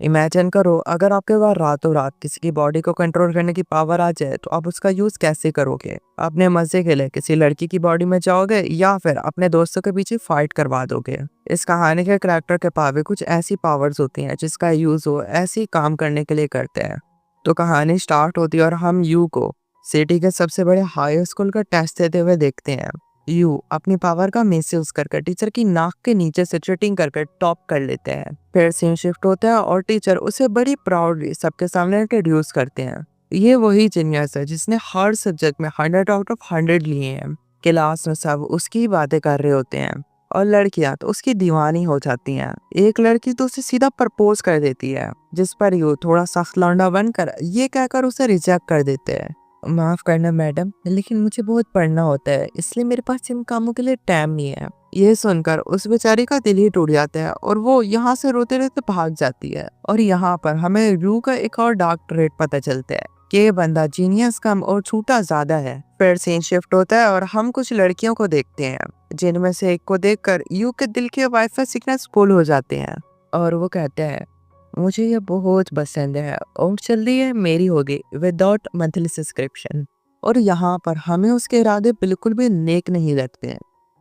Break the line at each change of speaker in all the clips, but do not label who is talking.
Imagine करो अगर आपके पास रातों रात किसी की बॉडी को कंट्रोल करने की पावर आ जाए तो आप उसका यूज कैसे करोगे? अपने मजे के लिए किसी लड़की की बॉडी में जाओगे या फिर अपने दोस्तों के पीछे फाइट करवा दोगे? इस कहानी के करैक्टर के पास भी कुछ ऐसी पावर्स होती हैं जिसका यूज वो ऐसी काम करने के लिए करते हैं। तो कहानी स्टार्ट होती है और हम यू को सिटी के सबसे बड़े हाई स्कूल का टेस्ट देते हुए देखते हैं। यू अपनी पावर का मिसयूज करके टीचर की नाक के नीचे से चीटिंग करके टॉप कर लेते हैं। फिर सीन शिफ्ट होता है और टीचर उसे बड़ी प्राउडली सबके सामने इंट्रोड्यूस करते हैं। ये वही जीनियस है जिसने हर सब्जेक्ट में 100 आउट ऑफ 100 लिए हैं। क्लास में सब उसकी ही बातें कर रहे होते हैं और लड़कियां तो उसकी दीवानी हो जाती हैं। एक लड़की तो उसे सीधा प्रपोज कर देती है, जिस पर यू थोड़ा सख्त लौंडा बनकर ये कहकर उसे रिजेक्ट कर देते हैं। माफ करना मैडम, लेकिन मुझे बहुत पढ़ना होता है, इसलिए मेरे पास इन कामों के लिए टाइम नहीं है। ये सुनकर उस बेचारी का दिल ही टूट जाता है और वो यहाँ से रोते रोते भाग जाती है। और यहाँ पर हमें रू का एक और डार्क ट्रेड पता चलता है कि ये बंदा जीनियस कम और छूटा ज्यादा है। फिर सीन शिफ्ट होता है और हम कुछ लड़कियों को देखते हैं, जिनमें से एक को देखकर यू के दिल के वाईफाई सिग्नल्स फुल हो जाते हैं और वो कहते हैं मुझे ये बहुत पसंद है और जल्दी ये मेरी होगी विदाउट मंथली सब्सक्रिप्शन। और यहाँ पर हमें उसके इरादे बिल्कुल भी नेक नहीं लगते हैं।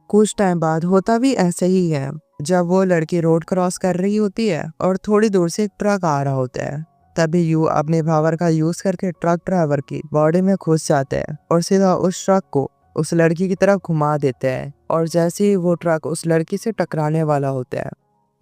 कुछ टाइम बाद होता भी ऐसे ही है, जब वो लड़की रोड क्रॉस कर रही होती है और थोड़ी दूर से एक ट्रक आ रहा होता है। तभी यू अपने पावर का यूज करके ट्रक ड्राइवर की बॉडी में घुस जाते हैं और सीधा उस ट्रक को उस लड़की की तरफ घुमा देते हैं। और जैसे ही वो ट्रक उस लड़की से टकराने वाला होता है,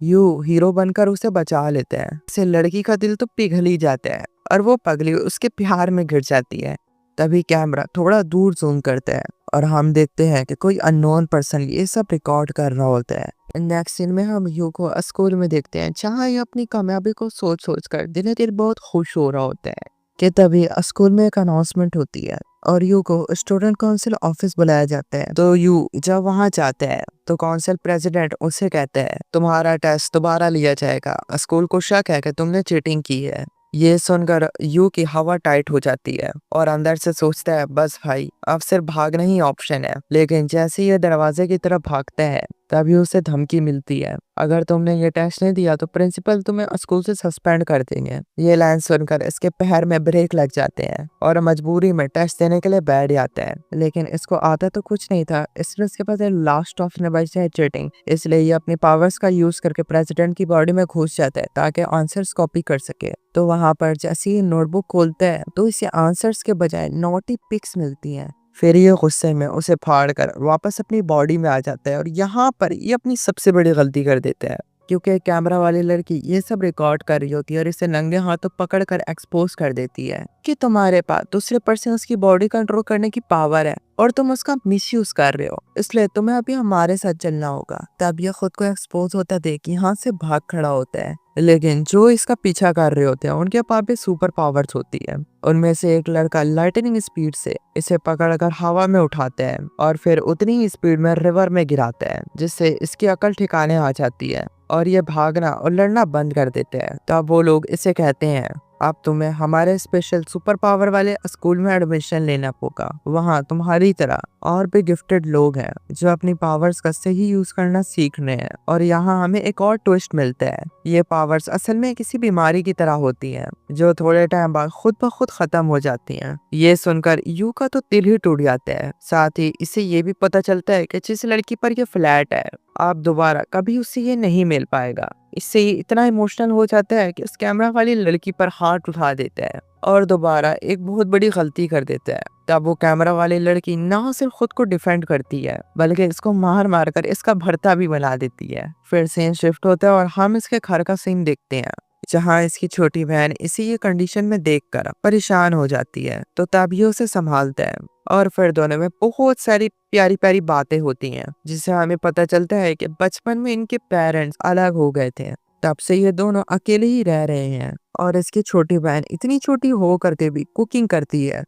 यू हीरो बनकर उसे बचा लेते हैं। इससे लड़की का दिल तो पिघल ही जाता है और वो पगली उसके प्यार में गिर जाती है। तभी कैमरा थोड़ा दूर जूम करता है और हम देखते हैं कि कोई अननोन पर्सन ये सब रिकॉर्ड कर रहा होता है। नेक्स्ट सीन में हम यू को स्कूल में देखते हैं, जहाँ ये अपनी कामयाबी को सोच सोच कर दिने दिन बहुत खुश हो रहा होता है कि तभी स्कूल में एक अनाउंसमेंट होती है और यू को स्टूडेंट काउंसिल ऑफिस बुलाया जाता है। तो यू जब वहां जाता है तो काउंसिल प्रेसिडेंट उसे कहता है तुम्हारा टेस्ट दोबारा लिया जाएगा, स्कूल को शक है कि तुमने चीटिंग की है। ये सुनकर यू की हवा टाइट हो जाती है और अंदर से सोचता है बस भाई अब सिर्फ भागना ही ऑप्शन है। लेकिन जैसे ये दरवाजे की तरफ भागता है तभी उसे धमकी मिलती है, अगर तुमने ये टेस्ट नहीं दिया तो प्रिंसिपल तुम्हें स्कूल से सस्पेंड कर देंगे। ये लाइन सुनकर इसके पैर में ब्रेक लग जाते हैं और मजबूरी में टेस्ट देने के लिए बैठ जाता है। लेकिन इसको आता तो कुछ नहीं था, इसलिए इसके पास लास्ट ऑप्शन बचा है चीटिंग। इसलिए ये अपनी पावर्स का यूज करके प्रेसिडेंट की बॉडी में घुस जाता है ताकि आंसर्स कॉपी कर सके। तो वहां पर जैसे ही नोटबुक खोलता है तो इसे आंसर्स के बजाय नोटी पिक्स मिलती हैं। फिर ये गुस्से में उसे फाड़ कर वापस अपनी बॉडी में आ जाता है और यहाँ पर ये अपनी सबसे बड़ी गलती कर देता है, क्योंकि कैमरा वाली लड़की ये सब रिकॉर्ड कर रही होती है और इसे नंगे हाथों पकड़ कर एक्सपोज कर देती है कि तुम्हारे पास दूसरे पर्सन की बॉडी कंट्रोल करने की पावर है और तुम उसका मिसयूज कर रहे हो, इसलिए तुम्हें अभी हमारे साथ चलना होगा। तब ये खुद को एक्सपोज होता देख यहाँ से भाग खड़ा होता है। लेकिन जो इसका पीछा कर रहे होते हैं उनके पास भी सुपर पावर्स होती है। उनमें से एक लड़का लाइटनिंग स्पीड से इसे पकड़कर हवा में उठाता है और फिर उतनी ही स्पीड में रिवर में गिराता है, जिससे इसकी अकल ठिकाने आ जाती है और ये भागना और लड़ना बंद कर देते हैं। तब वो लोग इसे कहते हैं अब तुम्हें हमारे स्पेशल सुपर पावर वाले स्कूल में एडमिशन लेना होगा, वहाँ तुम्हारी तरह और भी गिफ्टेड लोग हैं जो अपनी पावर्स का सही यूज करना सीख रहे हैं। और यहाँ हमें एक और ट्विस्ट मिलता है, ये पावर्स असल में किसी बीमारी की तरह होती हैं जो थोड़े टाइम बाद खुद ब खुद खत्म हो जाती हैं। ये सुनकर यू का तो दिल ही टूट जाता है। साथ ही इसे ये भी पता चलता है कि जिस लड़की पर ये फ्लैट है आप दोबारा कभी उससे ये नहीं मिल पाएगा। इससे ये इतना इमोशनल हो जाता है कि उस कैमरा वाली लड़की पर हाथ उठा देता है और दोबारा एक बहुत बड़ी गलती कर देता है। तब वो कैमरा वाली लड़की ना सिर्फ खुद को डिफेंड करती है बल्कि इसको मार मार कर इसका भरता भी बना देती है। फिर सीन शिफ्ट होता है और हम इसके घर का सीन देखते हैं, जहाँ इसकी छोटी बहन इसी ये कंडीशन में देखकर परेशान हो जाती है। तो तब ये उसे संभालता है और फिर दोनों में बहुत सारी प्यारी प्यारी बातें होती हैं, जिससे हमें पता चलता है कि बचपन में इनके पेरेंट्स अलग हो गए थे, तब से ये दोनों अकेले ही रह रहे हैं। और इसकी छोटी बहन इतनी छोटी हो करके भी कुकिंग करती है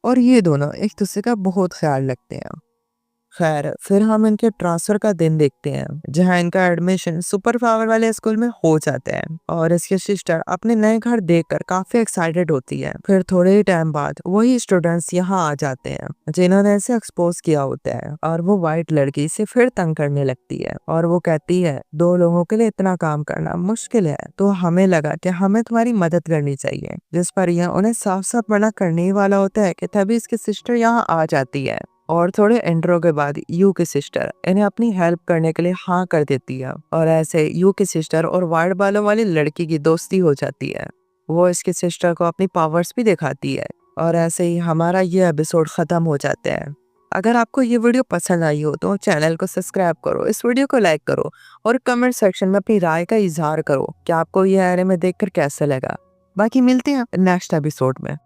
और ये दोनों एक दूसरे का बहुत ख्याल रखते हैं। खैर फिर हम इनके ट्रांसफर का दिन देखते हैं, जहां इनका एडमिशन सुपर पावर वाले स्कूल में हो जाता है और इसके सिस्टर अपने नए घर देखकर काफी एक्साइटेड होती है। फिर थोड़े ही टाइम बाद वही स्टूडेंट्स यहाँ आ जाते हैं जिन्होंने इसे एक्सपोज किया होता है, और वो व्हाइट लड़की से फिर तंग करने लगती है और वो कहती है दो लोगों के लिए इतना काम करना मुश्किल है, तो हमें लगा कि हमें तुम्हारी मदद करनी चाहिए। जिस पर यह उन्हें साफ साफ मना करने ही वाला होता है कि तभी इसकी सिस्टर यहाँ आ जाती है और थोड़े इंट्रो के बाद यू की सिस्टर इन्हें अपनी हेल्प करने के लिए हाँ कर देती है, और ऐसे यू की सिस्टर और वाइट बालों वाली लड़की की दोस्ती हो जाती है। वो इसकी सिस्टर को अपनी पावर्स भी दिखाती है और ऐसे ही हमारा ये एपिसोड खत्म हो जाता है। अगर आपको ये वीडियो पसंद आई हो तो चैनल को सब्सक्राइब करो, इस वीडियो को लाइक करो और कमेंट सेक्शन में अपनी राय का इजहार करो कि आपको ये एनिमे देखकर कैसा लगा। बाकी मिलते हैं नेक्स्ट एपिसोड में।